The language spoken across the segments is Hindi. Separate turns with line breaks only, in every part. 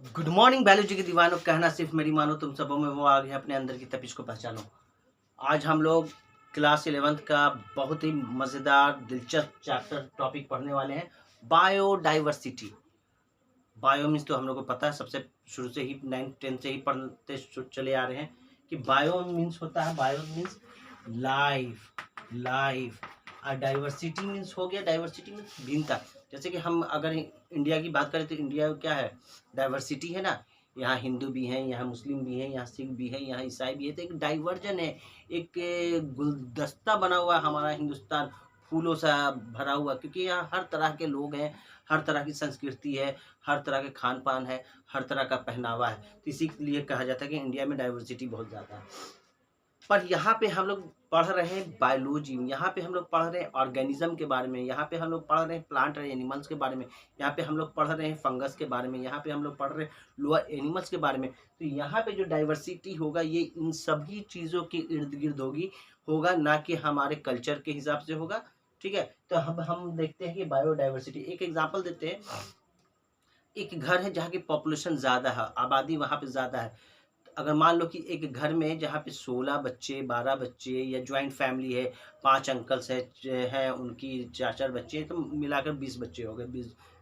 गुड मॉर्निंग बायोलॉजी के दीवानों, कहना सिर्फ मेरी मानो, तुम सबों में वो आग है, अपने अंदर की तपिश को पहचानो। आज हम लोग क्लास 11th का बहुत ही मज़ेदार दिलचस्प चैप्टर टॉपिक पढ़ने वाले हैं, बायोडाइवर्सिटी। बायो मीन्स तो हम लोग को पता है, सबसे शुरू से ही 9th 10th से ही पढ़ते चले आ रहे हैं कि बायो मीन्स होता है, बायो मीन्स लाइफ और डाइवर्सिटी मीन्स हो गया, डाइवर्सिटी मीन्स भिन्नता। जैसे कि हम अगर इंडिया की बात करें तो इंडिया क्या है, डाइवर्सिटी है ना। यहाँ हिंदू भी हैं, यहाँ मुस्लिम भी हैं, यहाँ सिख भी है, यहाँ ईसाई भी है। तो एक डाइवर्जन है, एक गुलदस्ता बना हुआ है हमारा हिंदुस्तान, फूलों सा भरा हुआ, क्योंकि यहाँ हर तरह के लोग हैं, हर तरह की संस्कृति है, हर तरह के खान पान है, हर तरह का पहनावा है। तो इसीलिए कहा जाता है कि इंडिया में डाइवर्सिटी बहुत ज़्यादा है। पर यहाँ पे हम लोग पढ़ रहे हैं बायोलॉजी, यहाँ पे हम लोग पढ़ रहे हैं ऑर्गेनिज्म के बारे में, यहाँ पे हम लोग पढ़ रहे हैं प्लांट और एनिमल्स के बारे में, यहाँ पे हम लोग पढ़ रहे हैं फंगस के बारे में, यहाँ पे हम लोग पढ़ रहे हैं लोअर एनिमल्स के बारे में। तो यहाँ पे जो डाइवर्सिटी होगा ये इन सभी चीज़ों के इर्द गिर्द होगा, ना कि हमारे कल्चर के हिसाब से होगा। ठीक है, तो हम देखते हैं कि बायोडाइवर्सिटी, एक एग्जाम्पल देते हैं। एक घर है जहाँ की पॉपुलेशन ज़्यादा है, आबादी वहाँ पे ज़्यादा है। अगर मान लो कि एक घर में जहाँ पे 16 बच्चे, 12 बच्चे, या ज्वाइंट फैमिली है, 5 अंकल्स हैं, उनकी 4-4 बच्चे हैं, तो मिलाकर 20 बच्चे हो गए,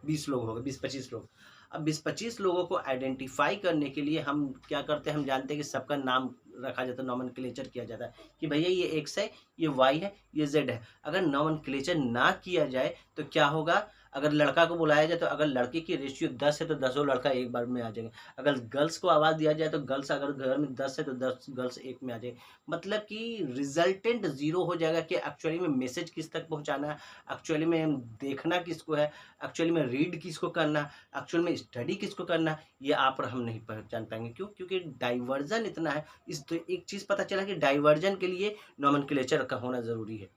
20 लोग हो गए, 20-25 लोग। अब 20-25 लोगों को आइडेंटिफाई करने के लिए हम क्या करते हैं, हम जानते हैं कि सबका नाम रखा जाता है, नॉमेनक्लेचर किया जाता है कि भैया ये एक्स है, ये वाई है, ये जेड है। अगर नॉमेनक्लेचर ना किया जाए तो क्या होगा, अगर लड़का को बुलाया जाए तो अगर लड़के की रेशियो 10 है तो 10 लड़का एक बार में आ जाएंगे। अगर गर्ल्स को आवाज़ दिया जाए तो गर्ल्स, अगर घर में 10 है तो 10 गर्ल्स एक में आ जाए। मतलब कि रिजल्टेंट ज़ीरो हो जाएगा कि एक्चुअली में मैसेज किस तक पहुंचाना है, एक्चुअली में देखना किसको है, एक्चुअली में रीड किसको करना, एक्चुअल में स्टडी किसको करना, ये आप और हम नहीं पहचान पाएंगे। क्यों? क्योंकि डाइवर्जन इतना है। इस तो एक चीज़ पता चला कि डाइवर्जन के लिए नॉमेनक्लेचर का होना ज़रूरी है।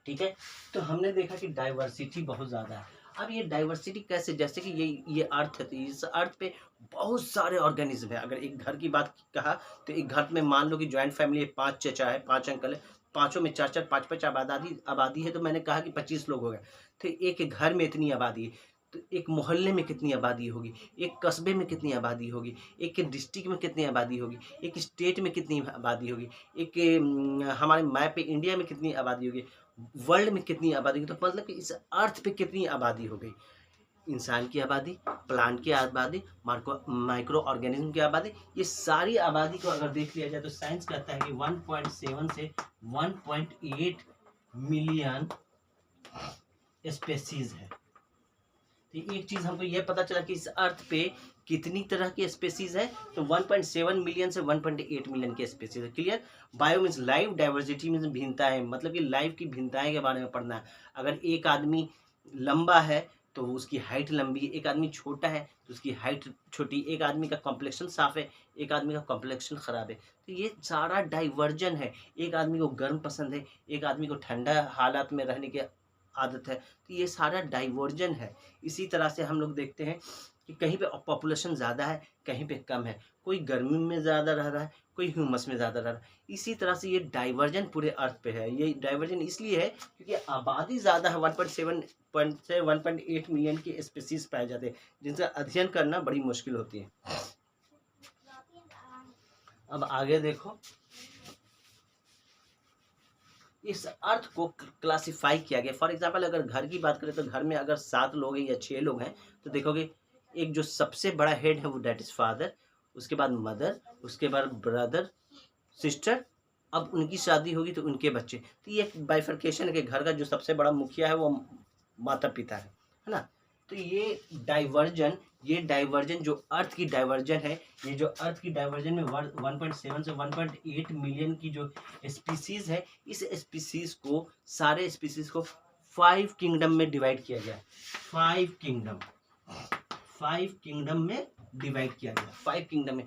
ठीक है, तो हमने देखा कि डाइवर्सिटी बहुत ज़्यादा है। अब ये डाइवर्सिटी कैसे, जैसे कि ये अर्थ है, तो इस अर्थ पे बहुत सारे ऑर्गेनिज्म है। अगर एक घर की बात कहा तो एक घर में मान लो कि ज्वाइंट फैमिली है, 5 चचा है, 5 अंकल है, पाँचों में 4-4 5-5 आबादी है, तो मैंने कहा कि 25 लोग हो गए। तो एक घर में इतनी आबादी है, तो एक मोहल्ले में कितनी आबादी होगी, एक कस्बे में कितनी आबादी होगी, एक डिस्ट्रिक्ट में कितनी आबादी होगी, एक स्टेट में कितनी आबादी होगी, एक हमारे मैप पे इंडिया में कितनी आबादी होगी, वर्ल्ड में कितनी आबादी, तो मतलब कि इस अर्थ पे कितनी आबादी हो गई। इंसान की आबादी, प्लांट की आबादी, माइक्रो ऑर्गेनिज्म की आबादी, ये सारी आबादी को अगर देख लिया जाए तो साइंस कहता है कि 1.7 से 1.8 मिलियन स्पेसीज है। तो एक चीज हमको यह पता चला कि इस अर्थ पे कितनी तरह की स्पेसीज है, तो 1.7 मिलियन से 1.8 मिलियन की स्पेसीज है। Clear? Bio means life, diversity means भिन्नता है, मतलब कि लाइफ की भिन्नताएं के बारे में पढ़ना है। अगर एक आदमी लंबा है तो उसकी हाइट लंबी है, एक आदमी छोटा है तो उसकी हाइट छोटी, एक आदमी का कॉम्प्लेक्शन साफ है, एक आदमी का कॉम्प्लेक्शन खराब है। तो ये सारा डाइवर्जन है। एक आदमी को गर्म पसंद है, एक आदमी को ठंडा हालात में रहने की आदत है, तो ये सारा डाइवर्जन है। इसी तरह से हम लोग देखते हैं कि कहीं पे पॉपुलेशन ज़्यादा है, कहीं पे कम है, कोई गर्मी में ज़्यादा रह रहा है, कोई ह्यूमस में ज़्यादा रह रहा है। इसी तरह से ये डाइवर्जन पूरे अर्थ पे है। ये डाइवर्जन इसलिए है क्योंकि आबादी ज़्यादा है, 1.7 से 1.8 मिलियन की स्पीसीज पाए जाते हैं, जिनसे अध्ययन करना बड़ी मुश्किल होती है। अब आगे देखो, इस अर्थ को क्लासिफाई किया गया। फॉर एग्जाम्पल अगर घर की बात करें तो घर में अगर 7 लोग हैं या 6 लोग हैं तो देखोगे एक जो सबसे बड़ा हेड है वो डेट इज फादर, उसके बाद मदर, उसके बाद ब्रदर, सिस्टर, अब उनकी शादी होगी तो उनके बच्चे। तो ये एक बाइफर्केशन है कि घर का जो सबसे बड़ा मुखिया है वो माता पिता है ना। तो ये डाइवर्जन जो अर्थ की डाइवर्जन है, ये जो अर्थ की डाइवर्जन में 1.7 से 1.8 मिलियन की जो स्पीसीज है, इस स्पीसीज को, सारे स्पीसीज को 5 किंगडम में डिवाइड किया गया। 5 किंगडम में डिवाइड किया गया, 5 किंगडम में।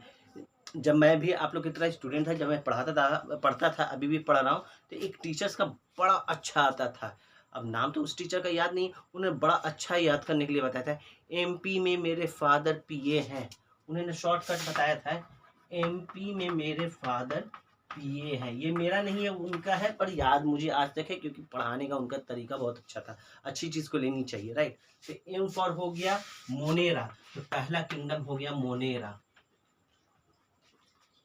जब मैं भी आप लोग की तरह स्टूडेंट था, जब मैं पढ़ता था, अभी भी पढ़ रहा हूँ, तो एक टीचर्स का बड़ा अच्छा आता था। अब नाम तो उस टीचर का याद नहीं, उन्हें बड़ा अच्छा याद करने के लिए बताया था। एमपी में मेरे फादर पीए हैं, उन्होंने शॉर्टकट बताया था। एमपी में मेरे फादर पीए हैं, ये मेरा नहीं है उनका है, पर याद मुझे आज तक है क्योंकि पढ़ाने का उनका तरीका बहुत अच्छा था। अच्छी चीज़ को लेनी चाहिए, राइट। तो एम फॉर हो गया मोनेरा, तो पहला किंगडम हो गया मोनेरा।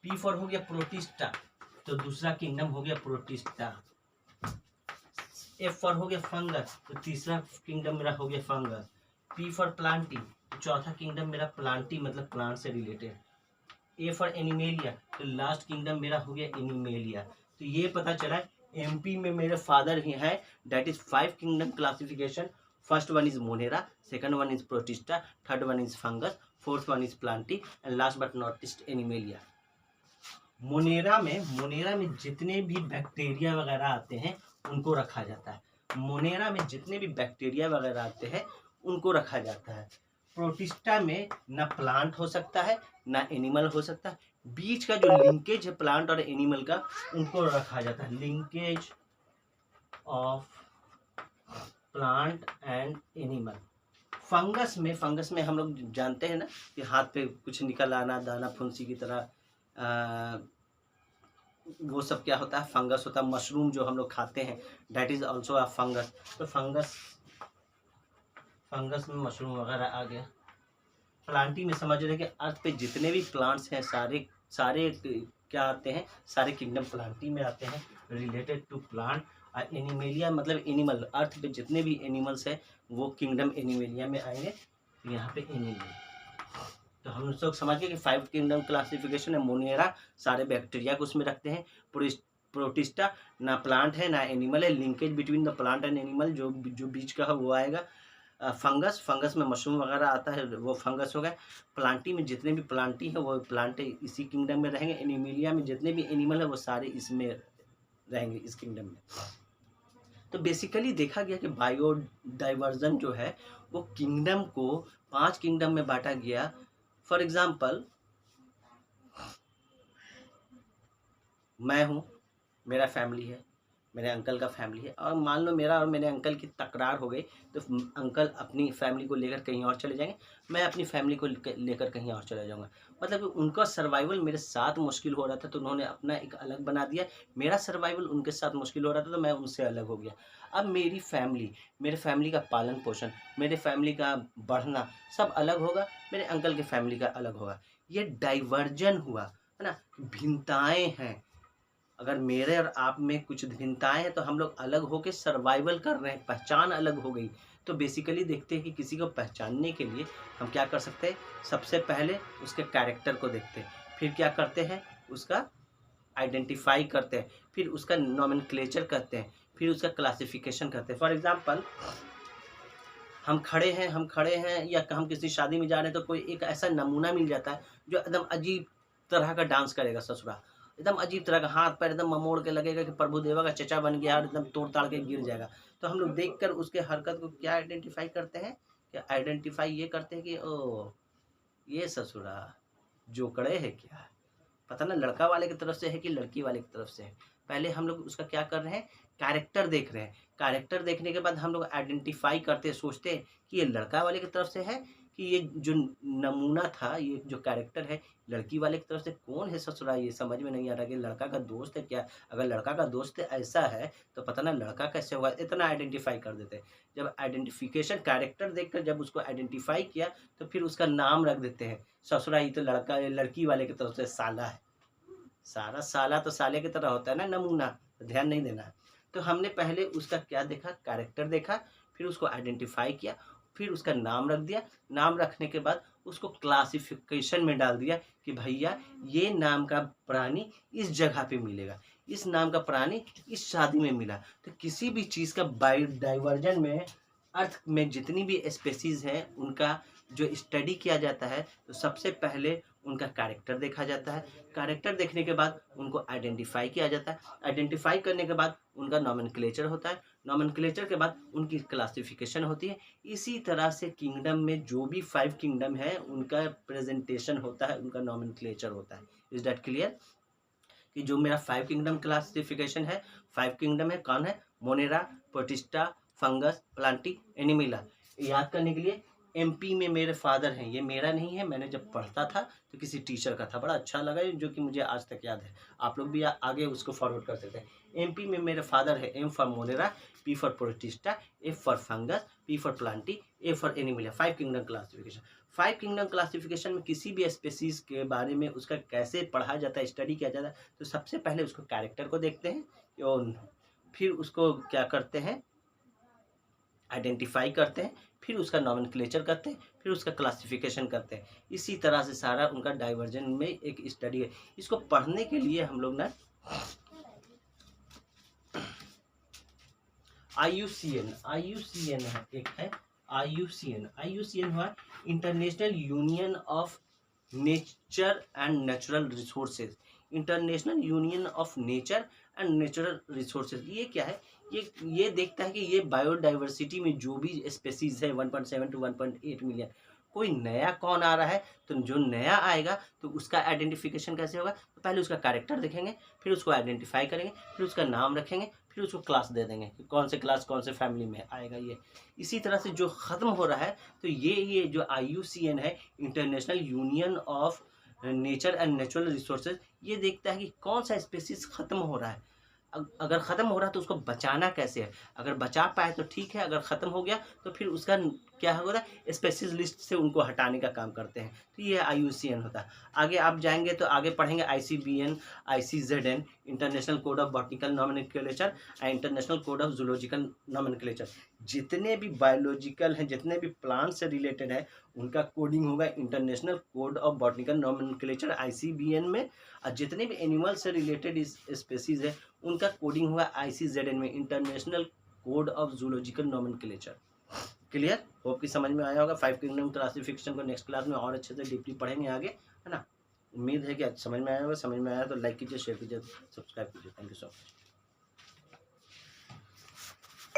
पी फॉर हो गया प्रोटिस्टा, तो दूसरा किंगडम हो गया प्रोटिस्टा। एफ फॉर हो गया फंगस, तो तीसरा किंगडम मेरा हो गया फंगस। पी फॉर प्लांटी, तो चौथा किंगडम मेरा प्लांटी मतलब प्लांट से रिलेटेड। ए फॉर एनिमेलिया, तो लास्ट किंगडम मेरा हो गया एनिमेलिया। तो ये पता चला एमपी में मेरे फादर ही है, that is 5 kingdom classification. First one is Monera, second one is protista, third one is fungus, fourth one is Plantae and last but not least animalia. Monera में जितने भी बैक्टीरिया वगैरह आते हैं उनको रखा जाता है। मोनेरा में जितने भी बैक्टीरिया वगैरह आते हैं उनको रखा जाता है। प्रोटिस्टा में ना प्लांट हो सकता है ना एनिमल हो सकता है, बीच का जो लिंकेज है प्लांट और एनिमल का उनको रखा जाता है, linkage of plant and animal. Fungus में हम लोग जानते हैं ना कि हाथ पे कुछ निकल आना, दाना फुंसी की तरह, वो सब क्या होता है, फंगस होता है। मशरूम जो हम लोग खाते हैं that is also a fungus. तो फंगस में मशरूम वगैरह आ गया। प्लांटी में समझ रहे हैं कि अर्थ पे जितने भी प्लांट्स हैं सारे क्या आते हैं, सारे किंगडम प्लांटी में आते हैं, रिलेटेड टू प्लांट। और एनिमेलिया मतलब एनिमल, अर्थ पे जितने भी एनिमल्स हैं वो किंगडम एनिमेलिया में आएंगे। तो यहाँ पे एनिमल, तो हम लोग समझ गए कि 5 किंगडम क्लासिफिकेशन है। मोनेरा सारे बैक्टीरिया को उसमें रखते हैं। प्रोटिस्टा ना प्लांट है ना एनिमल है, linkage between the plant and animal जो बीच का है वो आएगा। फंगस में मशरूम वगैरह आता है, वो फंगस हो गया। प्लांटी में जितने भी प्लांटी है वो प्लांट इसी किंगडम में रहेंगे। एनिमेलिया में जितने भी एनिमल है वो सारे इसमें रहेंगे, इस किंगडम में। तो बेसिकली देखा गया कि बायोडाइवर्जन जो है वो किंगडम को 5 किंगडम में बांटा गया। फॉर एग्जाम्पल मैं हूँ, मेरा फैमिली है, मेरे अंकल का फैमिली है, और मान लो मेरा और मेरे अंकल की तकरार हो गई तो अंकल अपनी फैमिली को लेकर कहीं और चले जाएंगे, मैं अपनी फैमिली को लेकर कहीं और चले जाऊंगा। मतलब उनका सर्वाइवल मेरे साथ मुश्किल हो रहा था तो उन्होंने अपना एक अलग बना दिया, मेरा सर्वाइवल उनके साथ मुश्किल हो रहा था तो मैं उनसे अलग हो गया। अब मेरे फैमिली का पालन पोषण, मेरे फैमिली का बढ़ना सब अलग होगा, मेरे अंकल के फैमिली का अलग होगा। ये डाइवर्जन हुआ है ना, भिन्नताएं हैं। अगर मेरे और आप में कुछ भिन्नताएं हैं तो हम लोग अलग होकर सर्वाइवल कर रहे हैं, पहचान अलग हो गई। तो बेसिकली देखते हैं कि किसी को पहचानने के लिए हम क्या कर सकते हैं, सबसे पहले उसके कैरेक्टर को देखते हैं, फिर क्या करते हैं उसका आइडेंटिफाई करते हैं, फिर उसका नॉमेनक्लेचर करते हैं, फिर उसका क्लासिफिकेशन करते हैं। फॉर एग्जांपल हम खड़े हैं या हम किसी शादी में जा रहे हैं तो कोई एक ऐसा नमूना मिल जाता है जो एकदम अजीब तरह का डांस करेगा, ससुरा एकदम अजीब तरह का, हाथ पैर एकदम ममोड़ के लगेगा कि प्रभु देवा का चचा बन गया और एकदम तोड़ ताड़ के गिर जाएगा। तो हम लोग देखकर उसके हरकत को क्या आइडेंटिफाई करते हैं, क्या आइडेंटिफाई ये करते हैं कि ओ ये ससुरा जोकड़े है, क्या पता ना लड़का वाले की तरफ से है कि लड़की वाले की तरफ से है। पहले हम लोग उसका क्या कर रहे हैं, कैरेक्टर देख रहे हैं। कैरेक्टर देखने के बाद हम लोग आइडेंटिफाई करते हैं, सोचते हैं कि ये लड़का वाले की तरफ से है कि ये जो नमूना था, ये जो कैरेक्टर है लड़की वाले की तरफ से कौन है ससुरा। ये समझ में नहीं आ रहा कि लड़का का दोस्त है क्या, अगर लड़का का दोस्त ऐसा है तो पता ना लड़का कैसे होगा, इतना आइडेंटिफाई कर देते हैं। जब आइडेंटिफिकेशन कैरेक्टर देखकर जब उसको आइडेंटिफाई किया तो फिर उसका नाम रख देते हैं, ससुरा ये तो लड़की वाले की तरफ से साला है। सारा साला तो साले की तरह होता है ना नमूना, तो ध्यान नहीं देना है। तो हमने पहले उसका क्या देखा, कैरेक्टर देखा, फिर उसको आइडेंटिफाई किया, फिर उसका नाम रख दिया। नाम रखने के बाद उसको क्लासिफिकेशन में डाल दिया कि भैया ये नाम का प्राणी इस जगह पे मिलेगा, इस नाम का प्राणी इस शादी में मिला। तो किसी भी चीज़ का बायोडाइवर्जन में अर्थ में जितनी भी स्पेसीज हैं उनका जो स्टडी किया जाता है तो सबसे पहले उनका कैरेक्टर देखा जाता है। कैरेक्टर देखने के बाद उनको आइडेंटिफाई किया जाता है। आइडेंटिफाई करने के बाद उनका नॉमेनक्लेचर होता है। नॉमेनक्लेचर के बाद उनकी क्लासिफिकेशन होती है। इसी तरह से किंगडम में जो भी 5 किंगडम है उनका प्रेजेंटेशन होता है, उनका नॉमेनक्लेचर होता है। इज दैट क्लियर कि जो मेरा 5 किंगडम क्लासिफिकेशन है, 5 किंगडम है, कौन है, मोनेरा, प्रोटिस्टा, फंगस, प्लांटी, एनिमिला। याद करने के लिए MP में मेरे फादर हैं, ये मेरा नहीं है, मैंने जब पढ़ता था तो किसी टीचर का था, बड़ा अच्छा लगा जो कि मुझे आज तक याद है। आप लोग भी आगे उसको फॉरवर्ड कर सकते हैं। MP में मेरे फादर है, M for Monera, P for Protista, F for fungus, P for Plantae, A for Animalia. 5 kingdom classification. 5 kingdom classification में किसी भी स्पेसीज के बारे में उसका कैसे पढ़ा जाता है, स्टडी किया जाता है, तो सबसे पहले उसको कैरेक्टर को देखते हैं और फिर उसको क्या करते हैं, आइडेंटिफाई करते हैं, फिर उसका नॉमेनक्लेचर करते हैं, फिर उसका क्लासिफिकेशन करते हैं। इसी तरह से सारा उनका डाइवर्जन में एक स्टडी है। इसको पढ़ने के लिए हम लोग ना IUCN है, एक है IUCN हुआ international union of nature and natural resources. International union of nature and natural resources ये क्या है, ये देखता है कि ये बायोडाइवर्सिटी में जो भी स्पेसीज है 1.7 to 1.8 मिलियन, कोई नया कौन आ रहा है, तो जो नया आएगा तो उसका आइडेंटिफिकेशन कैसे होगा, तो पहले उसका कैरेक्टर देखेंगे, फिर उसको आइडेंटिफाई करेंगे, फिर उसका नाम रखेंगे, फिर उसको क्लास दे देंगे कि कौन से क्लास कौन से फैमिली में आएगा ये। इसी तरह से जो ख़त्म हो रहा है, तो ये जो IUCN है, international union of nature and natural resources, ये देखता है कि कौन सा स्पेसीज ख़त्म हो रहा है। अगर ख़त्म हो रहा है तो उसको बचाना कैसे है, अगर बचा पाए तो ठीक है, अगर ख़त्म हो गया तो फिर उसका क्या होगा, स्पेसीज लिस्ट से उनको हटाने का काम करते हैं। तो ये IUCN होता है। आगे आप जाएंगे तो आगे पढ़ेंगे ICBN, ICZN, international code of botanical nomenclature and international code of zoological nomenclature. जितने भी बायोलॉजिकल हैं, जितने भी प्लांट से रिलेटेड है, उनका कोडिंग होगा international code of botanical nomenclature ICBN में, और जितने भी एनिमल से रिलेटेड स्पेसीज है उनका कोडिंग हुआ ICZN में, international code of zoological nomenclature. Clear, hope कि समझ में आया होगा। 5 किंगडम क्लासिफिकेशन को नेक्स्ट क्लास में और अच्छे से डीपली पढ़ेंगे आगे, है ना। उम्मीद है कि समझ में आया होगा। समझ में आया तो लाइक कीजिए, शेयर कीजिए, सब्सक्राइब कीजिए। Thank you so much.